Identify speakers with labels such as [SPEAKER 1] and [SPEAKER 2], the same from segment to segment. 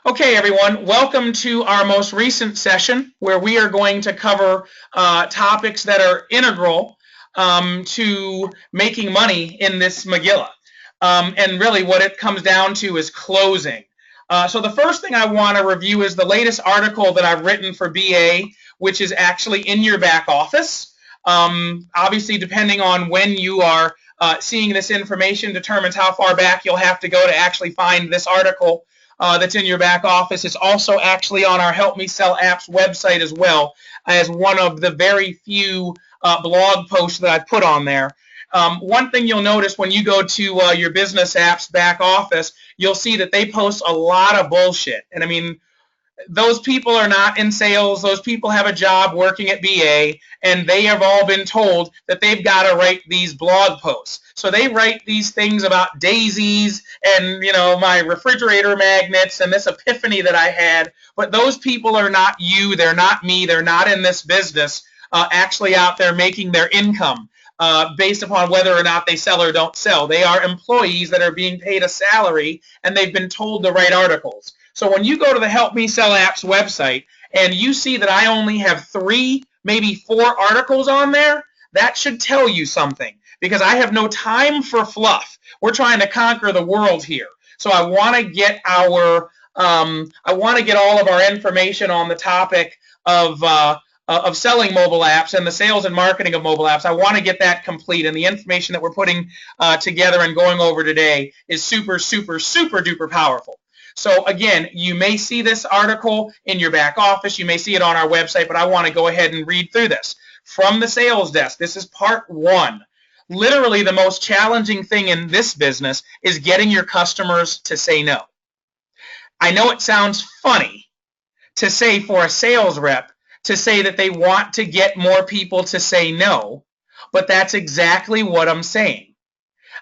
[SPEAKER 1] Okay, everyone, welcome to our most recent session where we are going to cover topics that are integral to making money in this Megillah. And really what it comes down to is closing. So the first thing I want to review is the latest article that I've written for BA, which is actually in your back office. Obviously, depending on when you are seeing this information determines how far back you'll have to go to actually find this article that's in your back office. It's also actually on our Help Me Sell Apps website as well as one of the very few blog posts that I put on there. One thing you'll notice when you go to your business apps back office, you'll see that they post a lot of bullshit. And I mean, those people are not in sales. Those people have a job working at BA, and they have all been told that they've got to write these blog posts. So they write these things about daisies and, you know, my refrigerator magnets and this epiphany that I had. But those people are not you. They're not me. They're not in this business actually out there making their income based upon whether or not they sell or don't sell. They are employees that are being paid a salary, and they've been told to write articles. So when you go to the Help Me Sell Apps website and you see that I only have 3, maybe 4 articles on there, that should tell you something, because I have no time for fluff. We're trying to conquer the world here. So I want to get all of our information on the topic of selling mobile apps and the sales and marketing of mobile apps. I want to get that complete, and the information that we're putting together and going over today is super, super, super duper powerful. So again, you may see this article in your back office. You may see it on our website, but I want to go ahead and read through this. From the sales desk, this is part 1. Literally, the most challenging thing in this business is getting your customers to say no. I know it sounds funny to say for a sales rep to say that they want to get more people to say no, but that's exactly what I'm saying.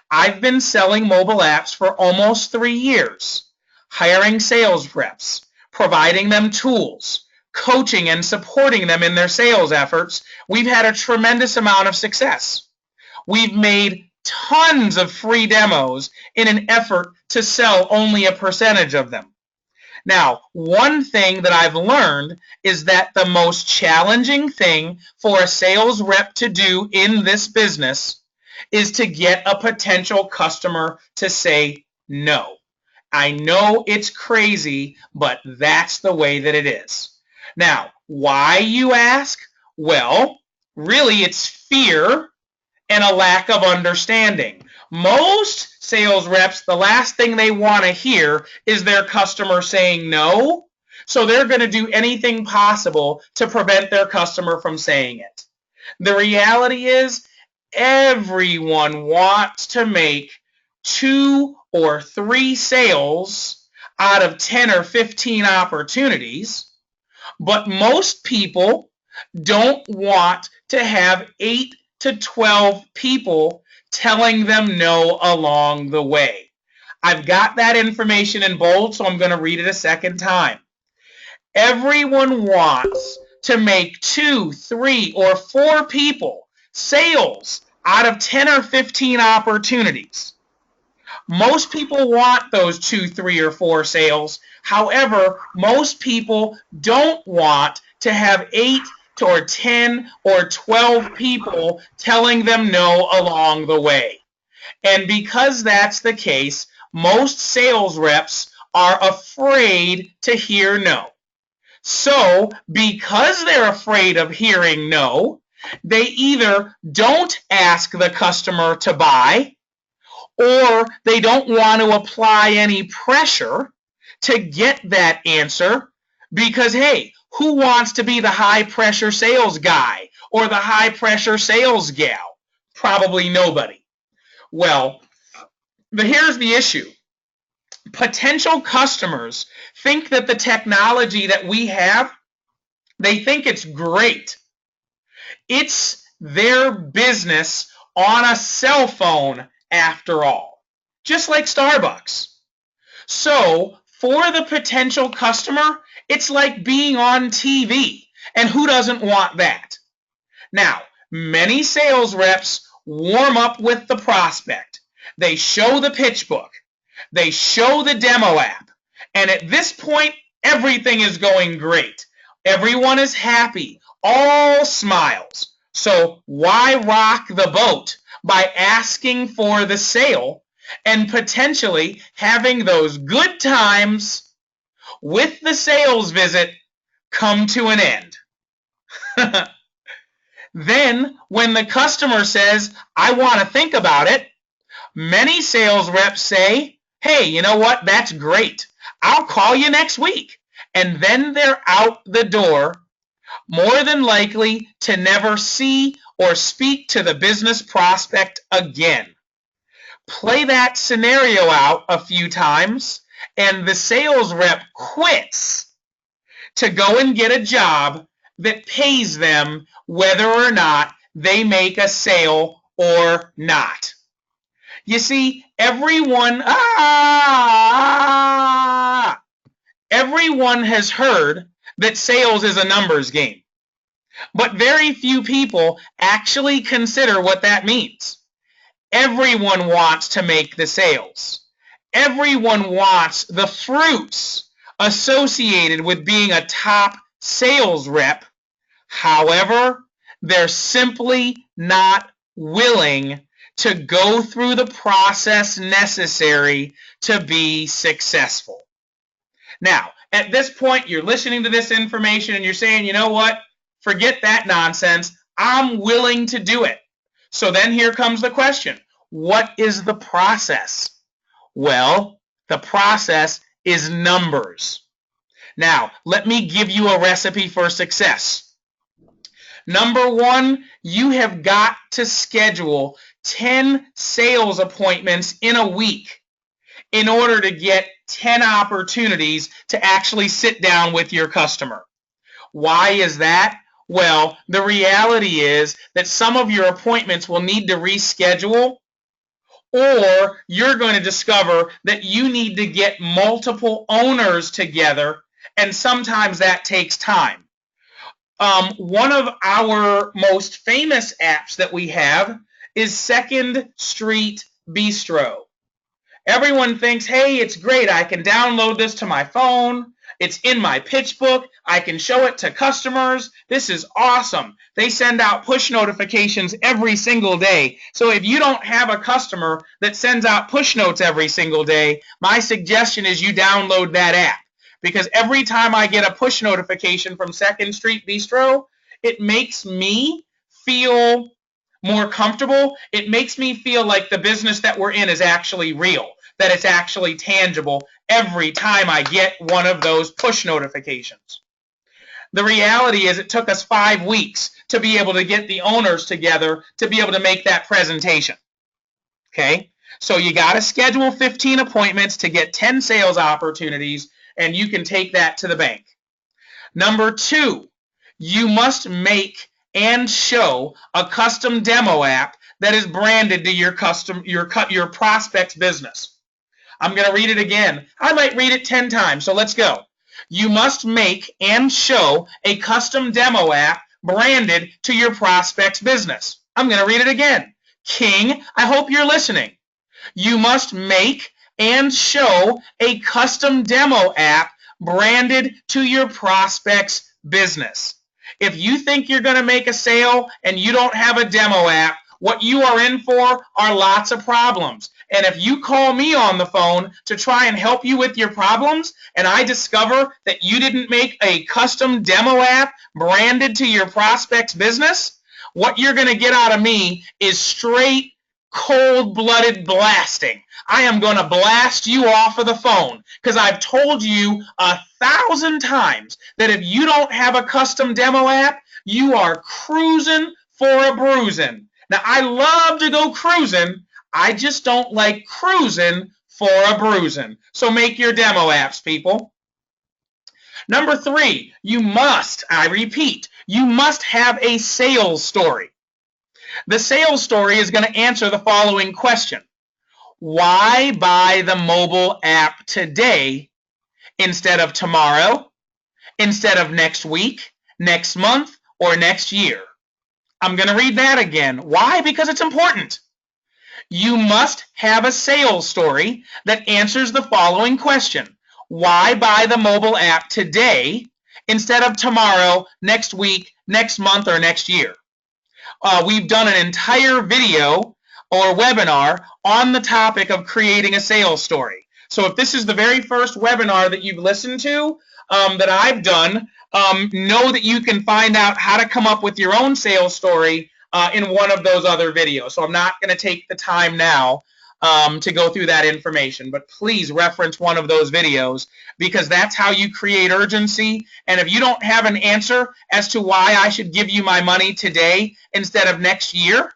[SPEAKER 1] I've been selling mobile apps for almost 3 years. Hiring sales reps, providing them tools, coaching and supporting them in their sales efforts. We've had a tremendous amount of success. We've made tons of free demos in an effort to sell only a percentage of them. Now, one thing that I've learned is that the most challenging thing for a sales rep to do in this business is to get a potential customer to say no. I know it's crazy, but that's the way that it is. Now, why, you ask? Well, really it's fear and a lack of understanding. Most sales reps, the last thing they want to hear is their customer saying no, so they're going to do anything possible to prevent their customer from saying it. The reality is everyone wants to make 2 or 3 sales out of 10 or 15 opportunities, but most people don't want to have 8 to 12 people telling them no along the way. I've got that information in bold, so I'm going to read it a second time. Everyone wants to make 2, 3, or 4 people sales out of 10 or 15 opportunities. Most people want those 2, 3, or 4 sales. However, most people don't want to have 8 or 10 or 12 people telling them no along the way. And because that's the case, most sales reps are afraid to hear no. So, because they're afraid of hearing no, they either don't ask the customer to buy, or they don't want to apply any pressure to get that answer because, hey, who wants to be the high-pressure sales guy or the high-pressure sales gal? Probably nobody. Well, here's the issue. Potential customers think that the technology that we have, they think it's great. It's their business on a cell phone after all, just like Starbucks. So for the potential customer, it's like being on TV, and who doesn't want that? Now, many sales reps warm up with the prospect. They show the pitch book. They show the demo app, And at this point, everything is going great. Everyone is happy, all smiles. So why rock the boat by asking for the sale and potentially having those good times with the sales visit come to an end? Then, when the customer says, I want to think about it, many sales reps say, hey, you know what? That's great. I'll call you next week. And then they're out the door, more than likely to never see or speak to the business prospect again. Play that scenario out a few times, and the sales rep quits to go and get a job that pays them whether or not they make a sale or not. You see, everyone has heard that sales is a numbers game, but very few people actually consider what that means. Everyone wants to make the sales. Everyone wants the fruits associated with being a top sales rep. However, they're simply not willing to go through the process necessary to be successful. Now, at this point, you're listening to this information and you're saying, you know what? Forget that nonsense. I'm willing to do it. So then here comes the question. What is the process? Well, the process is numbers. Now, let me give you a recipe for success. Number one, you have got to schedule 10 sales appointments in a week in order to get 10 opportunities to actually sit down with your customer. Why is that? Well, the reality is that some of your appointments will need to reschedule, or you're going to discover that you need to get multiple owners together, and sometimes that takes time. One of our most famous apps that we have is Second Street Bistro. Everyone thinks, hey, it's great. I can download this to my phone. It's in my pitch book. I can show it to customers. This is awesome. They send out push notifications every single day. So if you don't have a customer that sends out push notes every single day, my suggestion is you download that app. Because every time I get a push notification from Second Street Bistro, it makes me feel more comfortable. It makes me feel like the business that we're in is actually real, that it's actually tangible every time I get one of those push notifications. The reality is it took us 5 weeks to be able to get the owners together to be able to make that presentation. Okay? So you got to schedule 15 appointments to get 10 sales opportunities, and you can take that to the bank. Number 2, you must make and show a custom demo app that is branded to your prospect's business. I'm going to read it again. I might read it 10 times, so let's go. You must make and show a custom demo app branded to your prospect's business. I'm going to read it again. King, I hope you're listening. You must make and show a custom demo app branded to your prospect's business. If you think you're going to make a sale and you don't have a demo app, what you are in for are lots of problems. And if you call me on the phone to try and help you with your problems, and I discover that you didn't make a custom demo app branded to your prospect's business, what you're going to get out of me is straight cold-blooded blasting. I am going to blast you off of the phone because I've told you 1,000 times that if you don't have a custom demo app, you are cruising for a bruising. Now, I love to go cruising. I just don't like cruising for a bruising. So make your demo apps, people. Number 3, you must, I repeat, you must have a sales story. The sales story is going to answer the following question. Why buy the mobile app today instead of tomorrow, instead of next week, next month, or next year? I'm going to read that again. Why? Because it's important. You must have a sales story that answers the following question. why buy the mobile app today instead of tomorrow, next week, next month, or next year? We've done an entire video or webinar on the topic of creating a sales story. So if this is the very first webinar that you've listened to that I've done, know that you can find out how to come up with your own sales story in one of those other videos. So I'm not going to take the time now to go through that information, but please reference one of those videos, because that's how you create urgency. And if you don't have an answer as to why I should give you my money today instead of next year,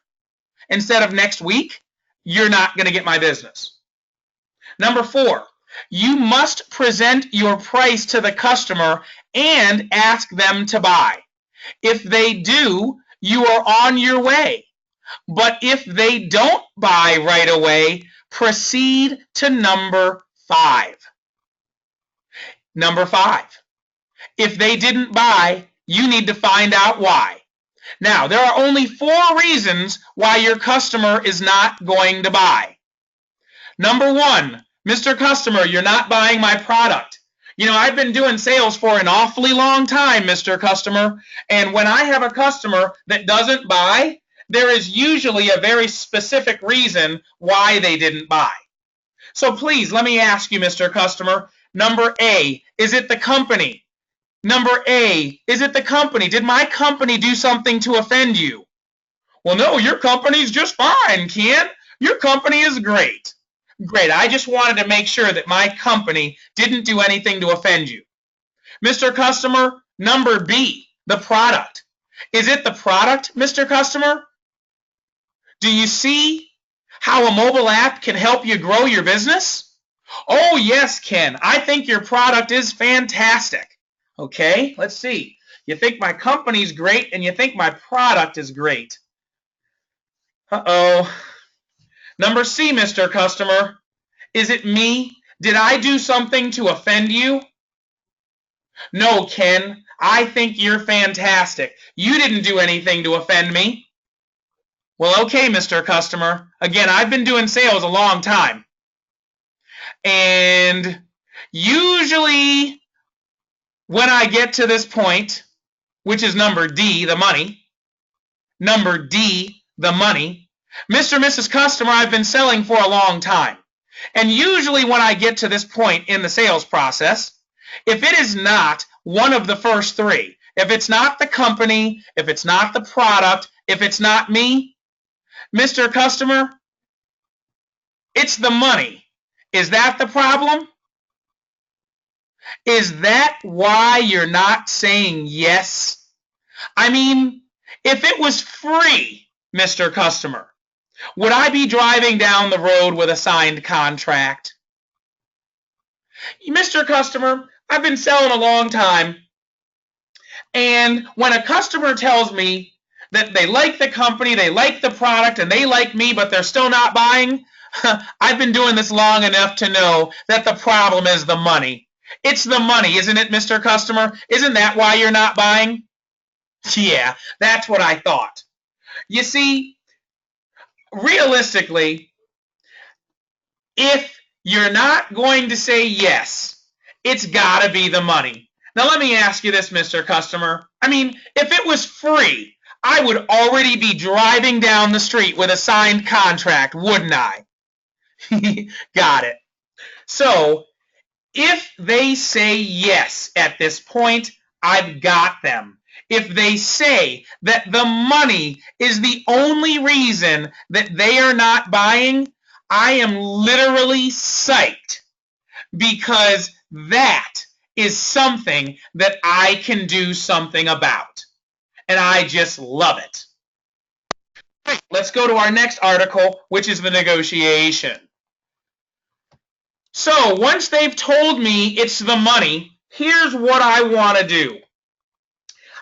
[SPEAKER 1] instead of next week, you're not going to get my business. Number 4, you must present your price to the customer and ask them to buy. If they do, you are on your way. But if they don't buy right away, proceed to number 5. Number 5, if they didn't buy, you need to find out why. Now, there are only 4 reasons why your customer is not going to buy. Number 1, Mr. Customer, you're not buying my product. You know, I've been doing sales for an awfully long time, Mr. Customer, and when I have a customer that doesn't buy, there is usually a very specific reason why they didn't buy. So please, let me ask you, Mr. Customer, number A, is it the company? Number A, is it the company? Did my company do something to offend you? Well, no, your company's just fine, Ken. Your company is great. Great, I just wanted to make sure that my company didn't do anything to offend you. Mr. Customer, number B, the product. Is it the product, Mr. Customer? Do you see how a mobile app can help you grow your business? Oh, yes, Ken. I think your product is fantastic. Okay, let's see. You think my company's great and you think my product is great. Uh-oh. Number C, Mr. Customer. Is it me? Did I do something to offend you? No, Ken. I think you're fantastic. You didn't do anything to offend me. Well, okay, Mr. Customer. Again, I've been doing sales a long time. And usually when I get to this point, which is number D, the money, number D, the money, Mr. and Mrs. Customer, I've been selling for a long time. And usually when I get to this point in the sales process, if it is not one of the first 3, if it's not the company, if it's not the product, if it's not me, Mr. Customer, it's the money. Is that the problem? Is that why you're not saying yes? I mean, if it was free, Mr. Customer, would I be driving down the road with a signed contract? Mr. Customer, I've been selling a long time, and when a customer tells me that they like the company, they like the product, and they like me, but they're still not buying, I've been doing this long enough to know that the problem is the money. It's the money, isn't it, Mr. Customer? Isn't that why you're not buying? Yeah, that's what I thought. You see, realistically, if you're not going to say yes, it's got to be the money. Now, let me ask you this, Mr. Customer. I mean, if it was free, I would already be driving down the street with a signed contract, wouldn't I? Got it. So, if they say yes at this point, I've got them. If they say that the money is the only reason that they are not buying, I am literally psyched, because that is something that I can do something about. And I just love it. Let's go to our next article, which is the negotiation. So once they've told me it's the money, here's what I want to do.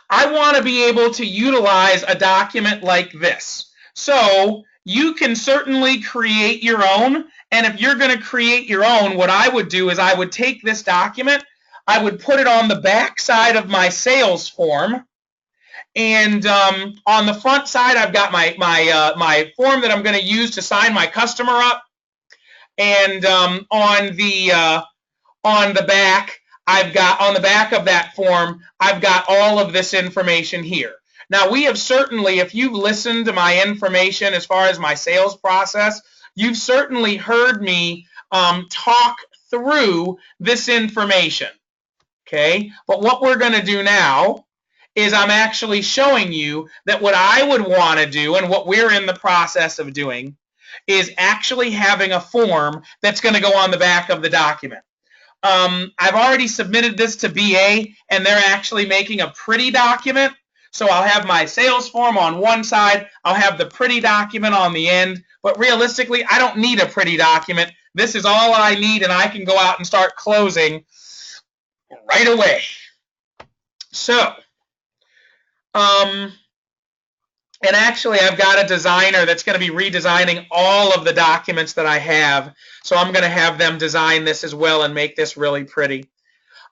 [SPEAKER 1] I want to be able to utilize a document like this. So you can certainly create your own, and if you're going to create your own, what I would do is I would take this document, I would put it on the back side of my sales form, and on the front side I've got my form that I'm going to use to sign my customer up, and on on the back, on the back of that form, I've got all of this information here. Now, we have certainly, if you've listened to my information as far as my sales process, you've certainly heard me talk through this information, okay? But what we're going to do now is I'm actually showing you that what I would want to do and what we're in the process of doing is actually having a form that's going to go on the back of the document. I've already submitted this to BA, and they're actually making a pretty document. So I'll have my sales form on one side, I'll have the pretty document on the end, but realistically, I don't need a pretty document. This is all I need, and I can go out and start closing right away. So, and actually, I've got a designer that's going to be redesigning all of the documents that I have, so I'm going to have them design this as well and make this really pretty.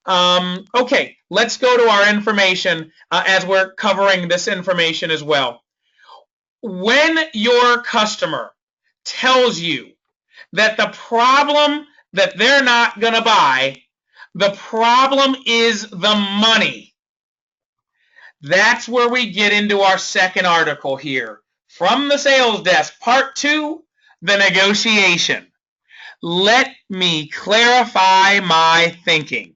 [SPEAKER 1] Okay, let's go to our information as we're covering this information as well. When your customer tells you that the problem that they're not going to buy, the problem is the money, that's where we get into our second article here. From the sales desk, part 2, the negotiation. Let me clarify my thinking.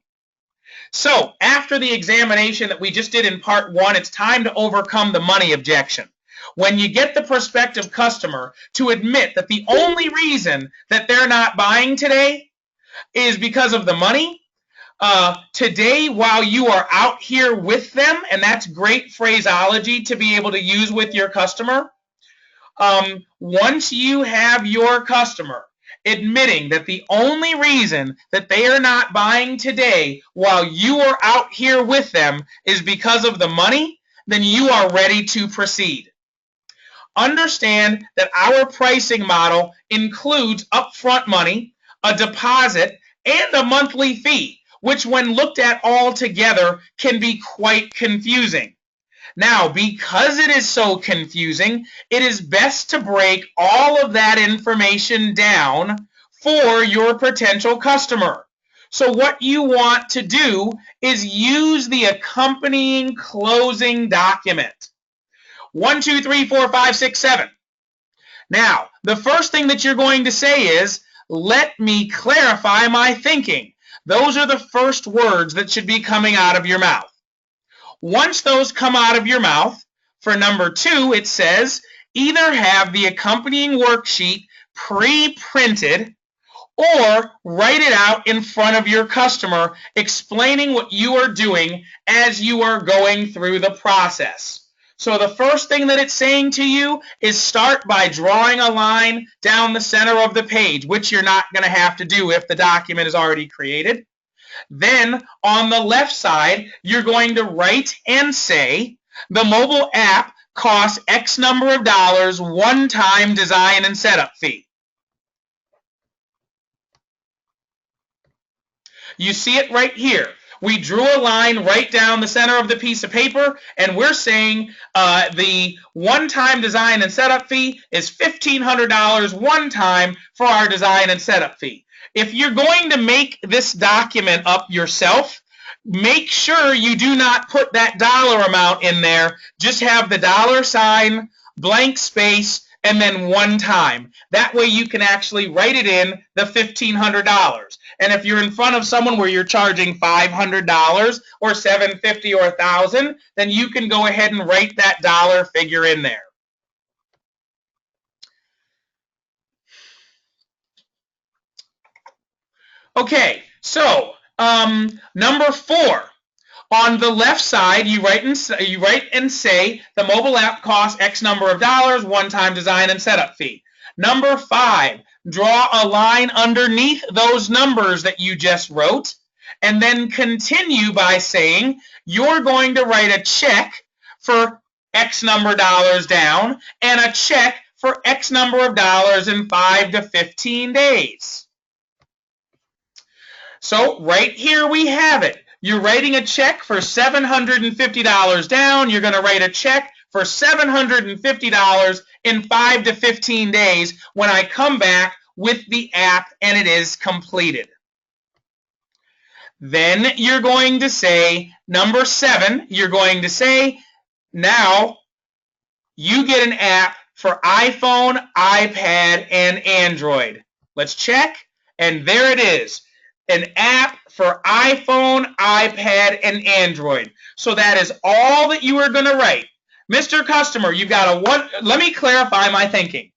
[SPEAKER 1] So, after the examination that we just did in part 1, it's time to overcome the money objection. When you get the prospective customer to admit that the only reason that they're not buying today is because of the money, today, while you are out here with them, and that's great phraseology to be able to use with your customer, once you have your customer admitting that the only reason that they are not buying today while you are out here with them is because of the money, then you are ready to proceed. Understand that our pricing model includes upfront money, a deposit, and a monthly fee, which when looked at all together can be quite confusing. Now, because it is so confusing, it is best to break all of that information down for your potential customer. So what you want to do is use the accompanying closing document. 1, 2, 3, 4, 5, 6, 7. Now, the first thing that you're going to say is, let me clarify my thinking. Those are the first words that should be coming out of your mouth. Once those come out of your mouth, for number 2, it says, either have the accompanying worksheet pre-printed or write it out in front of your customer explaining what you are doing as you are going through the process. So the first thing that it's saying to you is start by drawing a line down the center of the page, which you're not going to have to do if the document is already created. Then on the left side, you're going to write and say, the mobile app costs X number of dollars, one-time design and setup fee. You see it right here. We drew a line right down the center of the piece of paper, and we're saying the one-time design and setup fee is $1,500 one time for our design and setup fee. If you're going to make this document up yourself, make sure you do not put that dollar amount in there. Just have the dollar sign, blank space, and then one time. That way you can actually write it in the $1,500. And if you're in front of someone where you're charging $500 or $750 or $1,000, then you can go ahead and write that dollar figure in there. Okay, so number 4. On the left side, you write and say the mobile app costs X number of dollars, one-time design and setup fee. Number 5, draw a line underneath those numbers that you just wrote, and then continue by saying you're going to write a check for X number of dollars down and a check for X number of dollars in 5 to 15 days. So right here we have it. You're writing a check for $750 down. You're going to write a check for $750 in 5 to 15 days when I come back with the app and it is completed. Then you're going to say, number 7, you're going to say, now you get an app for iPhone, iPad, and Android. Let's check, and there it is, an app for iPhone, iPad, and Android. So that is all that you are going to write. Mr. Customer, you've got a one. Let me clarify my thinking.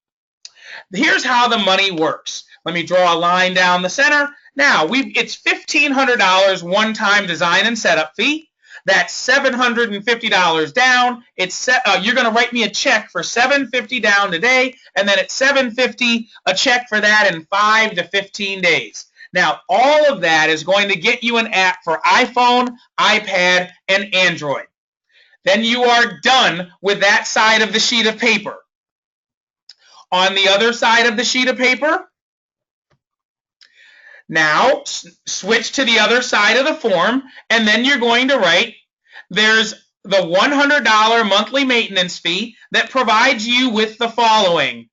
[SPEAKER 1] Here's how the money works. Let me draw a line down the center. Now, it's $1,500 one-time design and setup fee. That's $750 down. You're going to write me a check for $750 down today, and then it's $750 a check for that in 5 to 15 days. Now, all of that is going to get you an app for iPhone, iPad, and Android. Then you are done with that side of the sheet of paper. On the other side of the sheet of paper, now switch to the other side of the form, and then you're going to write, there's the $100 monthly maintenance fee that provides you with the following: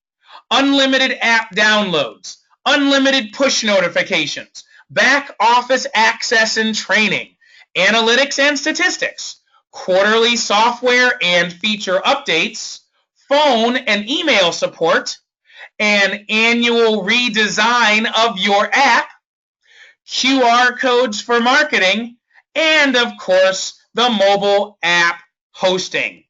[SPEAKER 1] unlimited app downloads, unlimited push notifications, back office access and training, analytics and statistics, quarterly software and feature updates, phone and email support, an annual redesign of your app, QR codes for marketing, and of course, the mobile app hosting.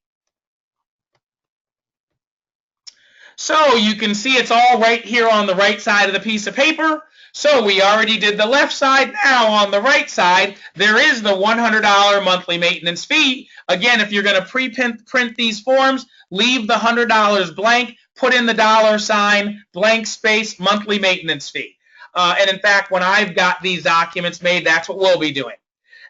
[SPEAKER 1] So you can see it's all right here on the right side of the piece of paper. So we already did the left side. Now on the right side, there is the $100 monthly maintenance fee. Again, if you're going to pre-print these forms, leave the $100 blank, put in the $, blank space, monthly maintenance fee. And in fact, when I've got these documents made, that's what we'll be doing.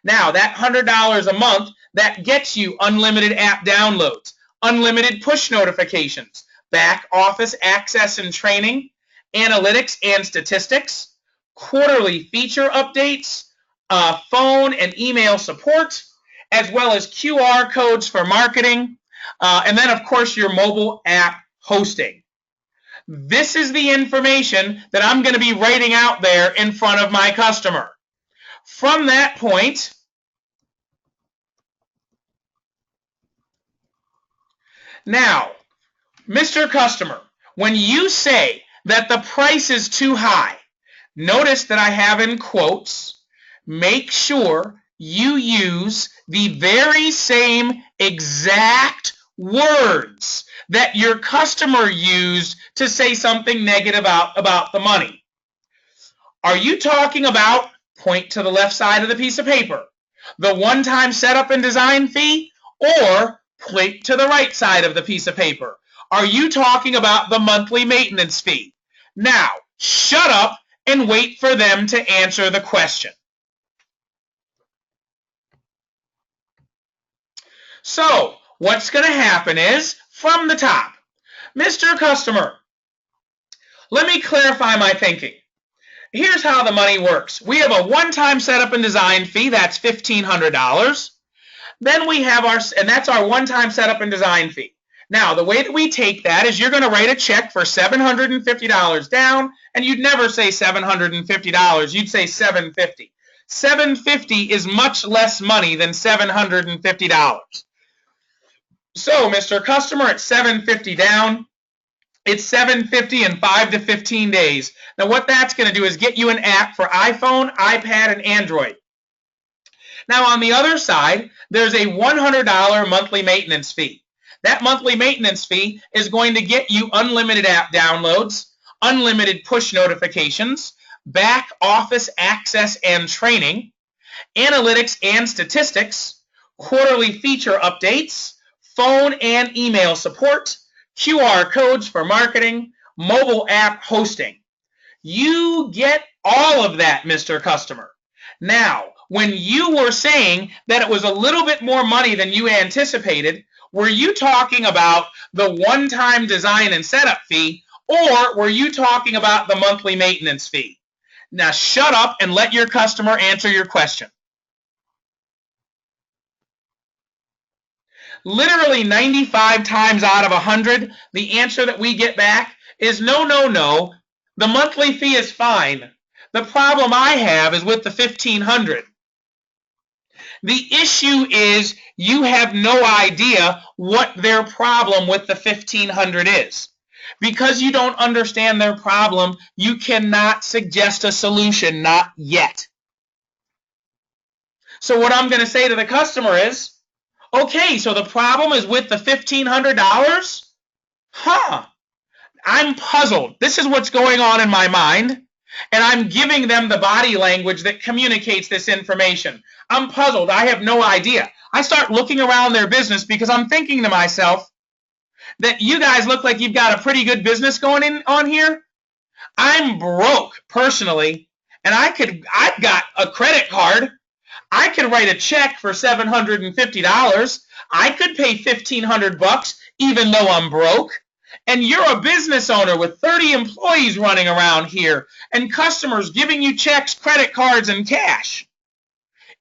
[SPEAKER 1] Now, that $100 a month, that gets you unlimited app downloads, unlimited push notifications, back office access and training, analytics and statistics, quarterly feature updates, phone and email support, as well as QR codes for marketing, and then, of course, your mobile app hosting. This is the information that I'm going to be writing out there in front of my customer. From that point, now, Mr. Customer, when you say that the price is too high, notice that I have in quotes, make sure you use the very same exact words that your customer used to say something negative about the money. Are you talking about, point to the left side of the piece of paper, the one-time setup and design fee, or point to the right side of the piece of paper? Are you talking about the monthly maintenance fee? Now, shut up and wait for them to answer the question. So, what's going to happen is, from the top, Mr. Customer, let me clarify my thinking. Here's how the money works. We have a one-time setup and design fee, that's $1,500. Then we have and that's our one-time setup and design fee. Now, the way that we take that is you're going to write a check for $750 down, and you'd never say $750, you'd say $750. $750 is much less money than $750. So, Mr. Customer, it's $750 down. It's $750 in 5 to 15 days. Now, what that's going to do is get you an app for iPhone, iPad, and Android. Now, on the other side, there's a $100 monthly maintenance fee. That monthly maintenance fee is going to get you unlimited app downloads, unlimited push notifications, back office access and training, analytics and statistics, quarterly feature updates, phone and email support, QR codes for marketing, mobile app hosting. You get all of that, Mr. Customer. Now, when you were saying that it was a little bit more money than you anticipated, were you talking about the one-time design and setup fee, or were you talking about the monthly maintenance fee? Now, shut up and let your customer answer your question. Literally 95 times out of 100, the answer that we get back is no, no, no. The monthly fee is fine. The problem I have is with the $1,500. The issue is you have no idea what their problem with the 1500 is. Because you don't understand their problem, you cannot suggest a solution, not yet. So what I'm going to say to the customer is, okay, so the problem is with the $1,500? Huh. I'm puzzled. This is what's going on in my mind, and I'm giving them the body language that communicates this information. I'm puzzled. I have no idea. I start looking around their business because I'm thinking to myself that you guys look like you've got a pretty good business going on here. I'm broke personally, and I've got a credit card. I could write a check for $750. I could pay $1,500 even though I'm broke. And you're a business owner with 30 employees running around here and customers giving you checks, credit cards, and cash.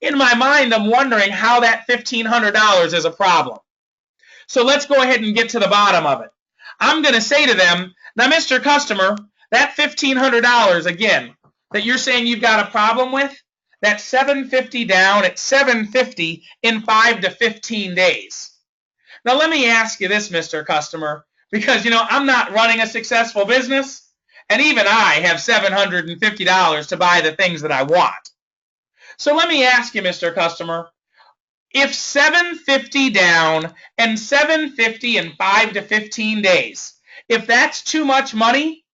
[SPEAKER 1] In my mind, I'm wondering how that $1,500 is a problem. So let's go ahead and get to the bottom of it. I'm going to say to them, now, Mr. Customer, that $1,500, again, that you're saying you've got a problem with, that's $750 down at $750 in 5 to 15 days. Now, let me ask you this, Mr. Customer, because, I'm not running a successful business, and even I have $750 to buy the things that I want. So let me ask you, Mr. Customer, if $750 down and $750 in 5 to 15 days, if that's too much money,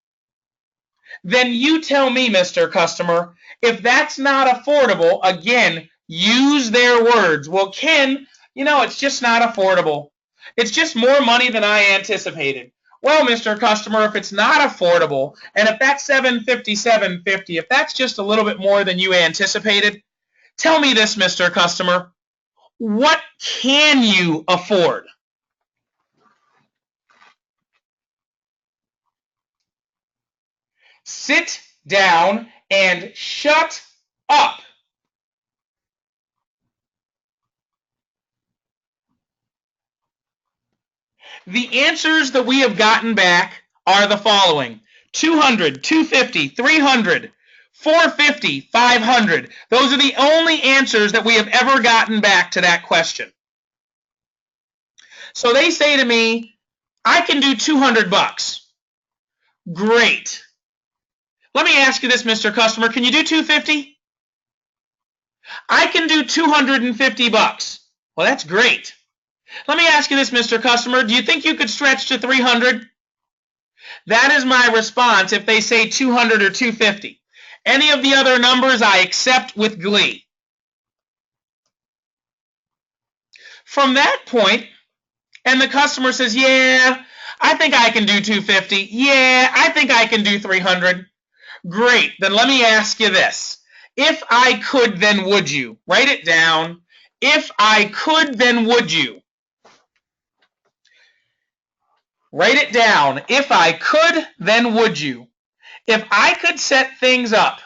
[SPEAKER 1] then you tell me, Mr. Customer, if that's not affordable, again, use their words. Well, Ken, it's just not affordable. It's just more money than I anticipated. Well, Mr. Customer, if it's not affordable, and if that's $750, if that's just a little bit more than you anticipated, tell me this, Mr. Customer, what can you afford? Sit down and shut up. The answers that we have gotten back are the following: 200, 250, 300, 450, 500. Those are the only answers that we have ever gotten back to that question. So they say to me, I can do $200. Great. Let me ask you this, Mr. Customer, can you do $250? I can do $250. Well, that's great. Let me ask you this, Mr. Customer, do you think you could stretch to $300? That is my response if they say $200 or $250. Any of the other numbers I accept with glee. From that point, and the customer says, yeah, I think I can do $250. Yeah, I think I can do $300. Great, then let me ask you this. If I could, then would you? Write it down. If I could, then would you? Write it down. If I could, then would you? If I could set things up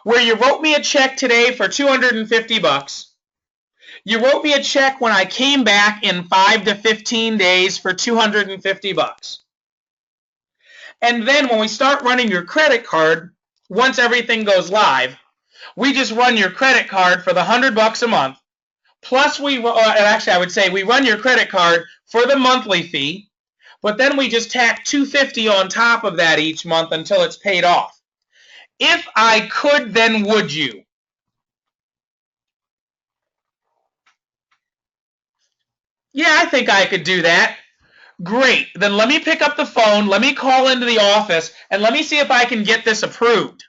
[SPEAKER 1] where you wrote me a check today for $250, you wrote me a check when I came back in 5 to 15 days for $250. And then when we start running your credit card, once everything goes live, we just run your credit card for the $100 a month. Plus actually I would say we run your credit card for the monthly fee, but then we just tack $250 on top of that each month until it's paid off. If I could, then would you? Yeah, I think I could do that. Great. Then let me pick up the phone, let me call into the office, and let me see if I can get this approved.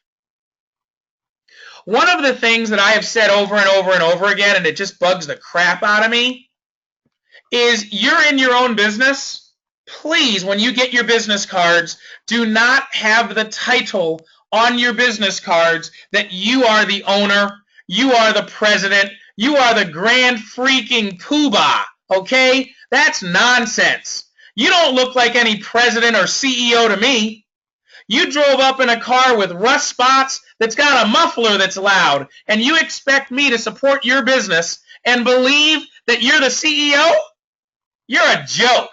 [SPEAKER 1] One of the things that I have said over and over and over again, and it just bugs the crap out of me, is you're in your own business. Please, when you get your business cards, do not have the title on your business cards that you are the owner, you are the president, you are the grand freaking poobah, okay? That's nonsense. You don't look like any president or CEO to me. You drove up in a car with rust spots that's got a muffler that's loud, and you expect me to support your business and believe that you're the CEO? You're a joke.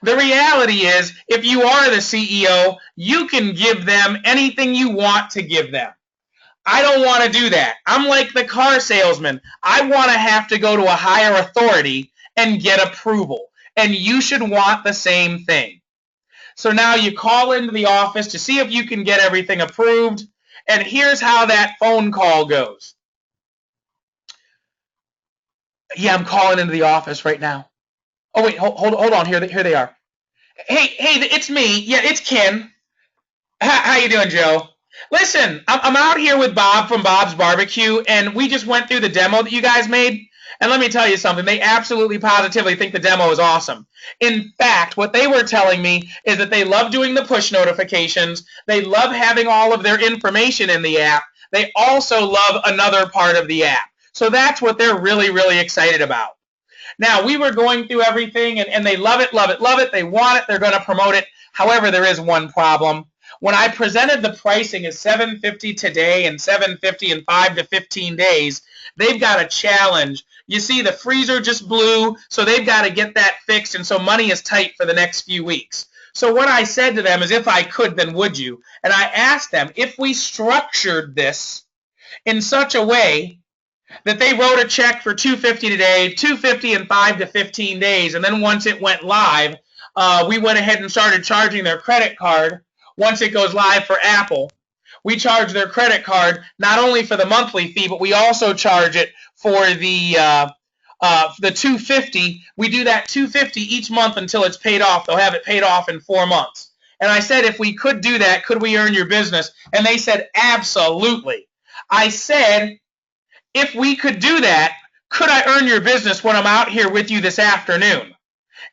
[SPEAKER 1] The reality is, if you are the CEO, you can give them anything you want to give them. I don't want to do that. I'm like the car salesman. I want to have to go to a higher authority and get approval. And you should want the same thing. So now you call into the office to see if you can get everything approved. And here's how that phone call goes. Yeah, I'm calling into the office right now. Oh, wait, hold on. Here they are. Hey, it's me. Yeah, it's Ken. How you doing, Joe? Listen, I'm out here with Bob from Bob's Barbecue, and we just went through the demo that you guys made. And let me tell you something. They absolutely positively think the demo is awesome. In fact, what they were telling me is that they love doing the push notifications. They love having all of their information in the app. They also love another part of the app. So that's what they're really, really excited about. Now, we were going through everything, and they love it, love it, love it. They want it. They're going to promote it. However, there is one problem. When I presented the pricing as $750 today and $750 in 5 to 15 days, they've got a challenge. You see, the freezer just blew, so they've got to get that fixed, and so money is tight for the next few weeks. So what I said to them is, if I could, then would you? And I asked them, if we structured this in such a way that they wrote a check for $250 today, $250 in 5 to 15 days, and then once it went live, we went ahead and started charging their credit card. Once it goes live for Apple, we charge their credit card not only for the monthly fee, but we also charge it for the $250. We do that $250 each month until it's paid off. They'll have it paid off in 4 months. And I said, if we could do that, could we earn your business? And they said, absolutely. I said, if we could do that, could I earn your business when I'm out here with you this afternoon?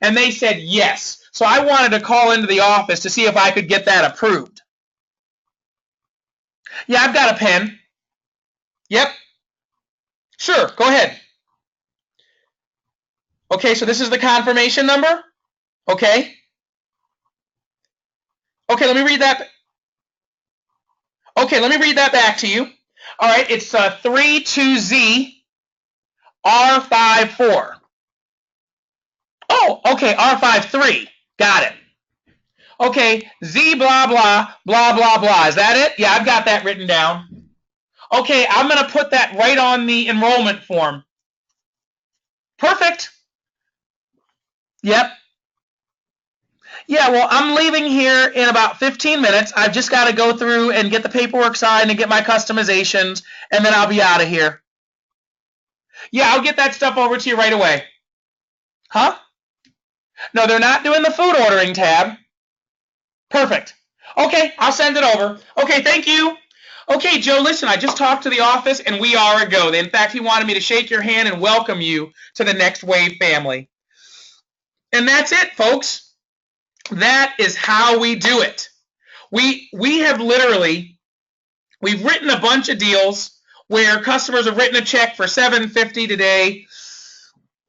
[SPEAKER 1] And they said, yes. So I wanted to call into the office to see if I could get that approved. Yeah, I've got a pen. Yep. Sure, go ahead. Okay, so this is the confirmation number? Okay. Okay, let me read that. Okay, let me read that back to you. All right, it's 32Z R54. Oh, okay, R53. Got it. Okay, Z blah, blah, blah, blah, blah. Is that it? Yeah, I've got that written down. Okay, I'm going to put that right on the enrollment form. Perfect. Yep. Yeah, well, I'm leaving here in about 15 minutes. I've just got to go through and get the paperwork signed and get my customizations, and then I'll be out of here. Yeah, I'll get that stuff over to you right away. Huh? No, they're not doing the food ordering tab. Perfect. Okay, I'll send it over. Okay, thank you. Okay, Joe, listen, I just talked to the office, and we are a go. In fact, he wanted me to shake your hand and welcome you to the Next Wave family. And that's it, folks. That is how we do it. We have literally, we've written a bunch of deals where customers have written a check for $750 today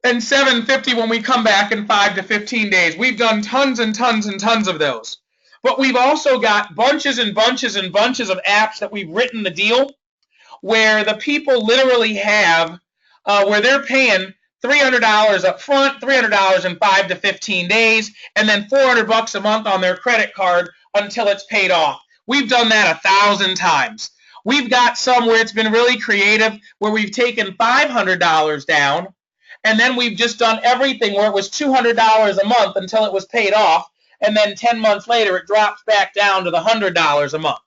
[SPEAKER 1] and $750 when we come back in 5 to 15 days. We've done tons and tons and tons of those. But we've also got bunches and bunches and bunches of apps that we've written the deal where the people literally have, where they're paying $300 up front, $300 in 5 to 15 days, and then $400 a month on their credit card until it's paid off. We've done that 1,000 times. We've got some where it's been really creative, where we've taken $500 down, and then we've just done everything where it was $200 a month until it was paid off, and then 10 months later it drops back down to the $100 a month.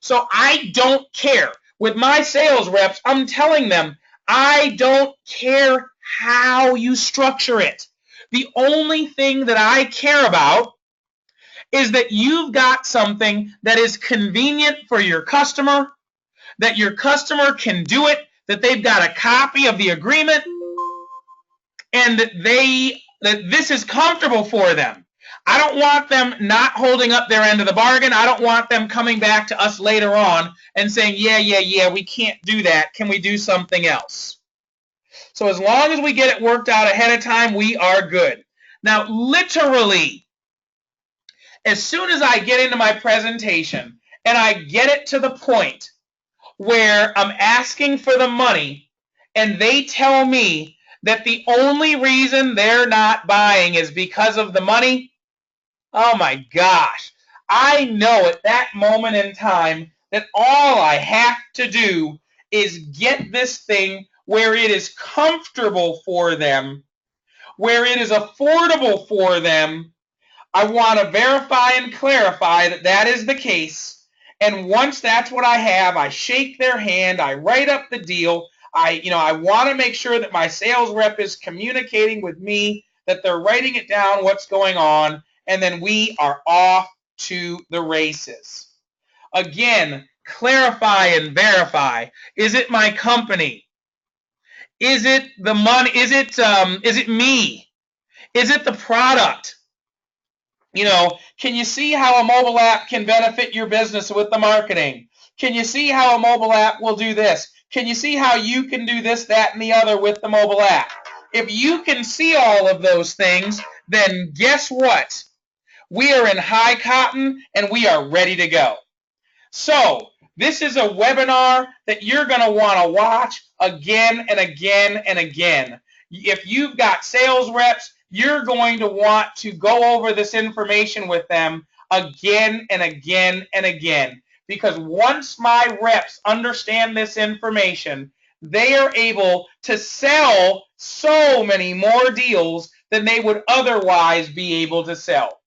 [SPEAKER 1] So I don't care. With my sales reps, I'm telling them, I don't care how you structure it. The only thing that I care about is that you've got something that is convenient for your customer, that your customer can do it, that they've got a copy of the agreement, and that this is comfortable for them. I don't want them not holding up their end of the bargain. I don't want them coming back to us later on and saying, yeah, we can't do that. Can we do something else? So as long as we get it worked out ahead of time, we are good. Now, literally, as soon as I get into my presentation and I get it to the point where I'm asking for the money and they tell me that the only reason they're not buying is because of the money, oh my gosh, I know at that moment in time that all I have to do is get this thing where it is comfortable for them, where it is affordable for them. I want to verify and clarify that that is the case. And once that's what I have, I shake their hand, I write up the deal. I want to make sure that my sales rep is communicating with me, that they're writing it down, what's going on, and then we are off to the races. Again, clarify and verify. Is it my company? Is it the money? Is it me? Is it the product? Can you see how a mobile app can benefit your business with the marketing? Can you see how a mobile app will do this? Can you see how you can do this, that, and the other with the mobile app? If you can see all of those things, then guess what? We are in high cotton and we are ready to go. So this is a webinar that you're going to want to watch again and again and again. If you've got sales reps, you're going to want to go over this information with them again and again and again. Because once my reps understand this information, they are able to sell so many more deals than they would otherwise be able to sell.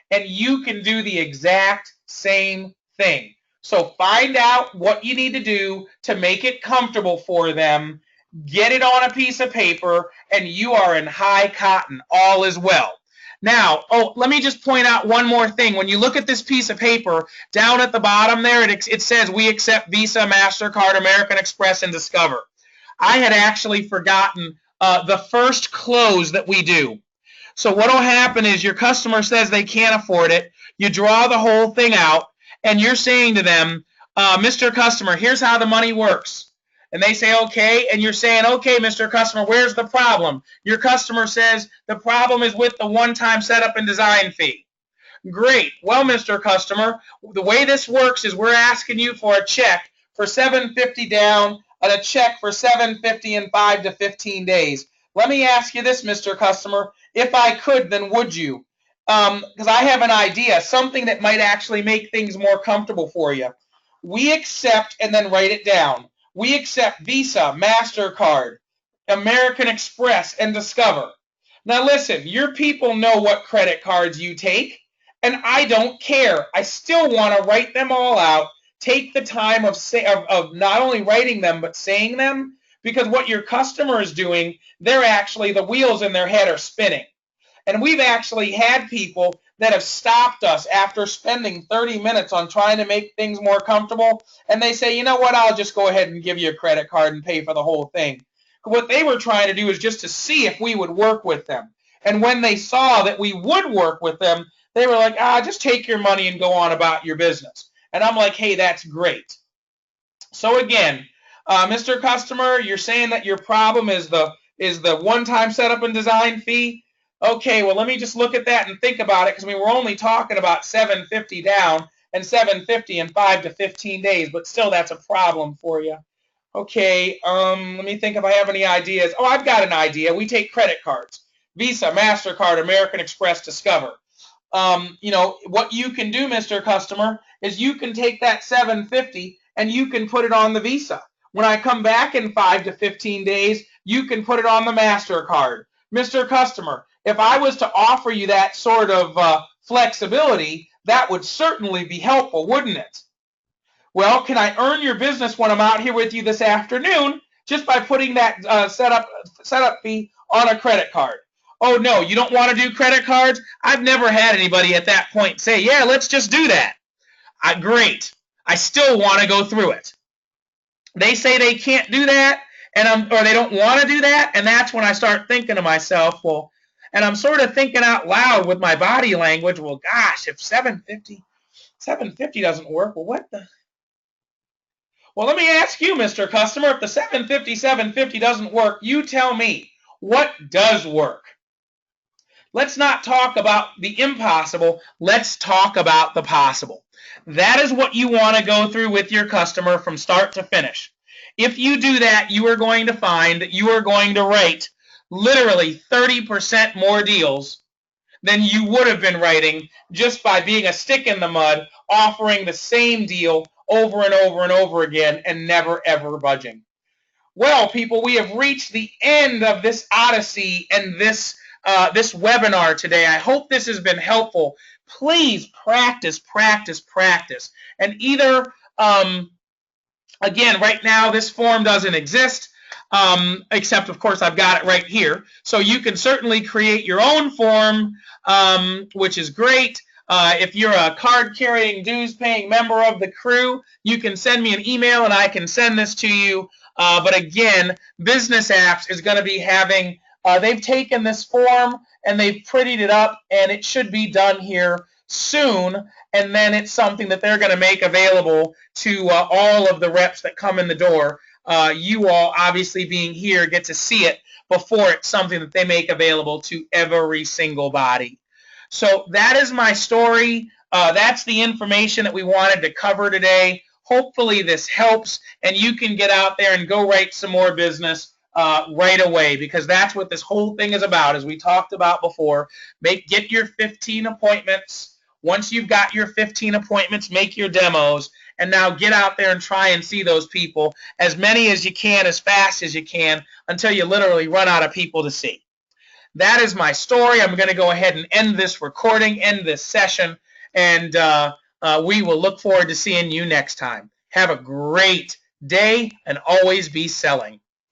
[SPEAKER 1] And you can do the exact same thing. So find out what you need to do to make it comfortable for them, get it on a piece of paper, and you are in high cotton. All is well. Now, let me just point out one more thing. When you look at this piece of paper, down at the bottom there, it says we accept Visa, MasterCard, American Express, and Discover. I had actually forgotten the first close that we do. So what will happen is your customer says they can't afford it. You draw the whole thing out, and you're saying to them, Mr. Customer, here's how the money works. And they say, okay. And you're saying, okay, Mr. Customer, where's the problem? Your customer says, the problem is with the one-time setup and design fee. Great. Well, Mr. Customer, the way this works is we're asking you for a check for $750 down and a check for $750 in 5 to 15 days. Let me ask you this, Mr. Customer. If I could, then would you? Because I have an idea, something that might actually make things more comfortable for you. We accept, and then write it down. We accept Visa, MasterCard, American Express, and Discover. Now listen, your people know what credit cards you take, and I don't care. I still want to write them all out, take the time of not only writing them, but saying them, because what your customer is doing, the wheels in their head are spinning. And we've actually had people that have stopped us after spending 30 minutes on trying to make things more comfortable, and they say, you know what, I'll just go ahead and give you a credit card and pay for the whole thing. What they were trying to do is just to see if we would work with them. And when they saw that we would work with them, they were like, just take your money and go on about your business. And I'm like, hey, that's great. So again, Mr. Customer, you're saying that your problem is the one-time setup and design fee. Okay, well, let me just look at that and think about it, because we were only talking about $750 down and $750 in 5 to 15 days, but still that's a problem for you. Okay, let me think if I have any ideas. Oh, I've got an idea. We take credit cards. Visa, MasterCard, American Express, Discover. What you can do, Mr. Customer, is you can take that $750 and you can put it on the Visa. When I come back in 5 to 15 days, you can put it on the MasterCard. Mr. Customer, if I was to offer you that sort of flexibility, that would certainly be helpful, wouldn't it? Well, can I earn your business when I'm out here with you this afternoon just by putting that setup fee on a credit card? Oh, no, you don't want to do credit cards? I've never had anybody at that point say, yeah, let's just do that. Great. I still want to go through it. They say they can't do that, or they don't want to do that, and that's when I start thinking to myself, well, and I'm sort of thinking out loud with my body language, well, gosh, if $750 doesn't work, well, what the? Well, let me ask you, Mr. Customer, if the $750 doesn't work, you tell me, what does work? Let's not talk about the impossible. Let's talk about the possible. That is what you want to go through with your customer from start to finish. If you do that, you are going to find that you are going to write literally 30% more deals than you would have been writing just by being a stick in the mud, offering the same deal over and over and over again and never ever budging. Well, people, we have reached the end of this Odyssey and this webinar today. I hope this has been helpful. Please practice, practice, practice. And either, again, right now this form doesn't exist, except, of course, I've got it right here. So you can certainly create your own form, which is great. If you're a card-carrying, dues-paying member of the crew, you can send me an email and I can send this to you. But again, Business Apps is going to be having, they've taken this form and they've prettied it up, and it should be done here soon. And then it's something that they're going to make available to all of the reps that come in the door. You all, obviously being here, get to see it before it's something that they make available to every single body. So that is my story. That's the information that we wanted to cover today. Hopefully this helps, and you can get out there and go write some more business right away, because that's what this whole thing is about, as we talked about before. Get your 15 appointments. Once you've got your 15 appointments, make your demos, and now get out there and try and see those people, as many as you can, as fast as you can, until you literally run out of people to see. That is my story. I'm going to go ahead and end this recording, end this session, and we will look forward to seeing you next time. Have a great day, and always be selling.